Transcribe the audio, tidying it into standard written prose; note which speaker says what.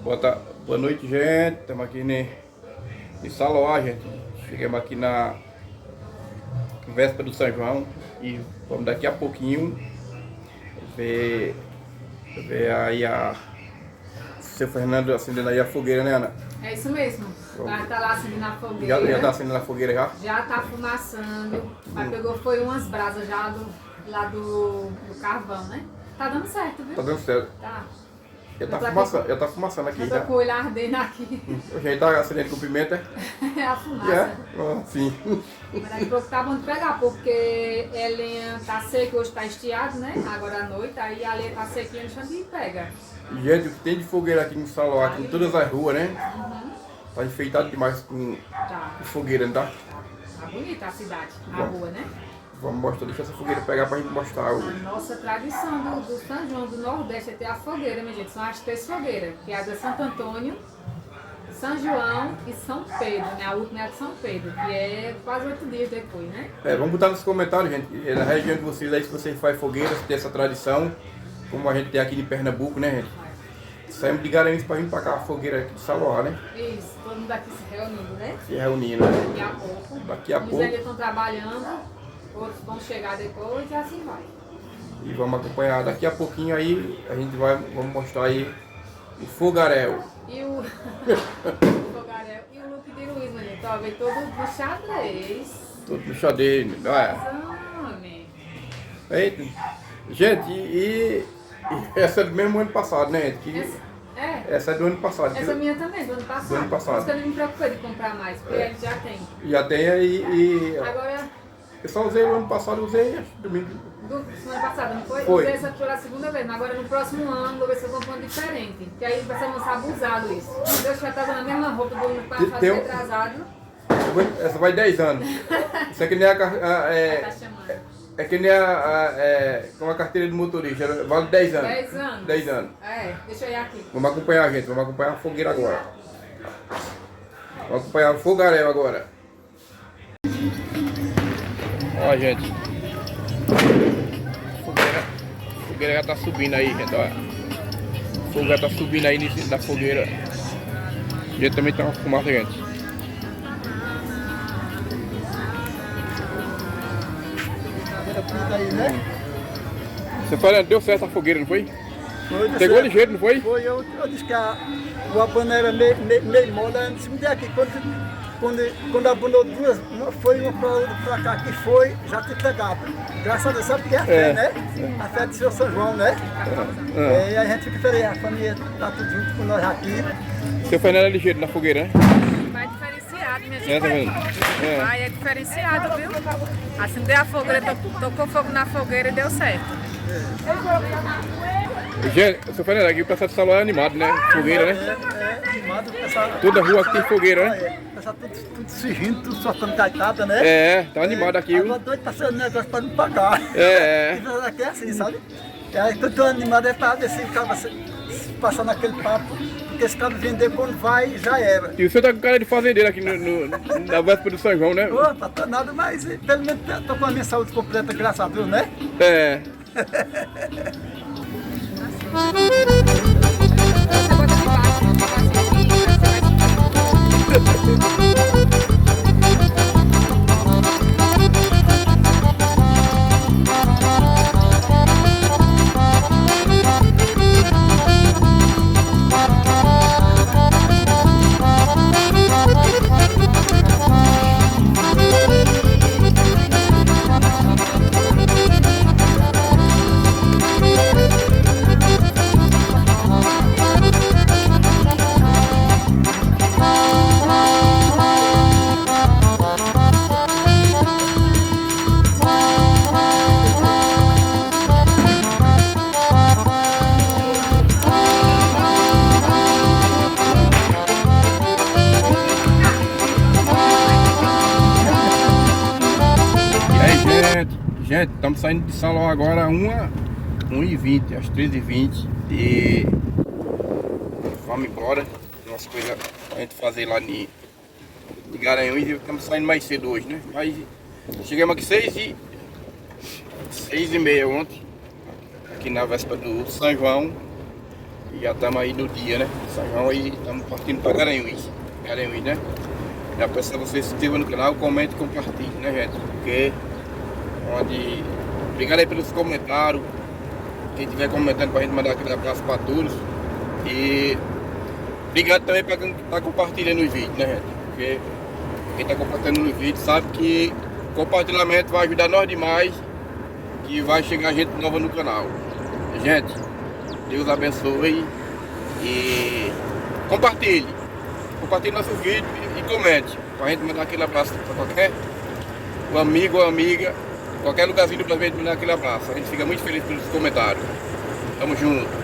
Speaker 1: Boa noite, gente. Estamos aqui em Saloá, gente. Chegamos aqui na véspera do São João e vamos daqui a pouquinho ver aí o seu Fernando acendendo aí a fogueira, né, Ana?
Speaker 2: É isso mesmo. Tá lá acendendo a fogueira.
Speaker 1: Já tá acendendo a fogueira já?
Speaker 2: Já tá fumaçando. Aí pegou foi umas brasas já lá do carvão, né? Tá dando certo, viu?
Speaker 1: Tá dando certo.
Speaker 2: Tá.
Speaker 1: Já tá fumaçando aqui.
Speaker 2: Eu tô
Speaker 1: Já.
Speaker 2: com o olho ardendo aqui.
Speaker 1: A gente tá acendendo com pimenta.
Speaker 2: É a fumaça.
Speaker 1: Sim.
Speaker 2: Mas daqui a pouco tá bom de pegar, porque a lenha tá seca, hoje tá estiado, né? Agora à noite, aí a lenha tá sequinha, a gente pega.
Speaker 1: Gente, o que tem de fogueira aqui no Saloá, aqui em todas as ruas, né? Tá enfeitado demais com fogueira, não tá?
Speaker 2: Tá bonita a cidade, a rua, né?
Speaker 1: Vamos mostrar, deixa essa fogueira pegar pra gente mostrar.
Speaker 2: A nossa tradição do São João do Nordeste é ter a fogueira, minha gente. São as 3 fogueiras, que é a de Santo Antônio, São João e São Pedro, né? A última é a de São Pedro, que é quase 8 dias depois, né?
Speaker 1: Vamos botar nos comentários, gente, na região de vocês aí, se vocês fazem fogueira, se tem essa tradição, como a gente tem aqui de Pernambuco, né, gente? Saímos de Garanhuns pra vir pra cá, a fogueira aqui de Saloá, né?
Speaker 2: Isso, todo mundo aqui se reunindo, né?
Speaker 1: Se reunindo.
Speaker 2: Daqui a pouco.
Speaker 1: Daqui a
Speaker 2: Uns
Speaker 1: pouco.
Speaker 2: ainda estão trabalhando, outros vão chegar depois e assim vai.
Speaker 1: E vamos acompanhar daqui a pouquinho aí, vamos mostrar aí o fogaréu.
Speaker 2: E o fogaréu e o look de Luiz, minha gente, ó, veio todo do xadrez.
Speaker 1: Todo no xadrez, olha.
Speaker 2: Homem.
Speaker 1: Eita. Gente, e essa é do mesmo ano passado, né, gente? Essa é do ano passado.
Speaker 2: Essa minha também, do ano passado.
Speaker 1: Do ano passado.
Speaker 2: Por isso que eu não me preocupei de comprar mais, porque ele já tem.
Speaker 1: Já tem aí.
Speaker 2: Agora,
Speaker 1: Eu só usei o ano passado, usei acho, domingo.
Speaker 2: semana passada, não foi?
Speaker 1: Foi.
Speaker 2: Usei essa pela segunda vez, mas agora no próximo ano vou ver se eu compro uma diferente. Que aí vai ser muito abusado isso. Meu Deus, já estava na mesma roupa do ano passado,
Speaker 1: Tem um-
Speaker 2: retrasado.
Speaker 1: Essa vai 10 anos. Isso aqui nem
Speaker 2: Tá chamando.
Speaker 1: é que nem com a carteira de motorista, vale 10 anos.
Speaker 2: 10 anos?
Speaker 1: 10 anos.
Speaker 2: Deixa eu ir aqui.
Speaker 1: Vamos acompanhar, gente, vamos acompanhar a fogueira agora. Vamos acompanhar o fogaréu agora. Ó, gente. A fogueira já tá subindo aí, gente, ó. O fogo já tá subindo aí na fogueira. A gente também tá uma fumaça, gente.
Speaker 3: Aí, né?
Speaker 1: Você falou, deu certo a fogueira, não foi?
Speaker 3: Foi,
Speaker 1: Pegou ligeiro, não foi?
Speaker 3: Foi, eu disse que o abano era meio mole, eu disse, me dê aqui, quando abanou duas, foi uma para outra para cá, que foi, já te pegava. Graças a Deus, sabe o que é a fé, né? A fé de seu São João, né? E a gente fica feliz, a família está tudo junto com nós aqui.
Speaker 1: Seu Fernando é ligeiro na fogueira, né?
Speaker 2: Vai diferenciado, minha
Speaker 1: Tá
Speaker 2: gente.
Speaker 1: vendo?
Speaker 2: Vai, é diferenciado, viu? Acendeu a fogueira, tocou fogo na fogueira e deu certo.
Speaker 1: Gente, seu Fernando, aqui o pessoal de Saloá é animado, né? Fogueira, né?
Speaker 3: Animado, pessoal.
Speaker 1: Toda rua aqui tem fogueira, né?
Speaker 3: O pessoal tudo se rindo, tudo soltando gaitada, né?
Speaker 1: Tá animado aqui.
Speaker 3: Agora doido pra ser um negócio para não pagar. Aqui é assim, sabe? E aí, quando eu tô animado é para ver se acaba passando aquele papo, porque esse cara vender quando vai, já era.
Speaker 1: E o senhor tá com cara de fazendeiro aqui na véspera do São João, né?
Speaker 3: Opa, tá nada, mas pelo menos tô com a minha saúde completa, graças a Deus, né?
Speaker 2: Você bota de baixo,
Speaker 1: Gente, estamos saindo de Salão agora 1h20, às 13h20 e vamos embora. Nossa coisa pra gente fazer lá de Garanhuns e estamos saindo mais cedo hoje, né? Mas chegamos aqui 6h30 ontem, aqui na véspera do São João. E já estamos aí no dia, né? São João aí, estamos partindo para Garanhuns. Garanhuns, né? Já peço a vocês se inscrevam no canal, comente e compartilhe, né, gente? Porque onde... Obrigado aí pelos comentários. Quem estiver comentando pra gente mandar aquele abraço para todos. E obrigado também para quem está compartilhando os vídeos, né, gente? Porque quem está compartilhando os vídeos sabe que compartilhamento vai ajudar nós demais. Que vai chegar gente nova no canal. Gente, Deus abençoe e compartilhe. Compartilhe nossos vídeos e comente. Pra gente mandar aquele abraço para qualquer amigo ou amiga, qualquer lugarzinho do planeta, mandar aquele abraço. A gente fica muito feliz pelos comentários. Tamo junto.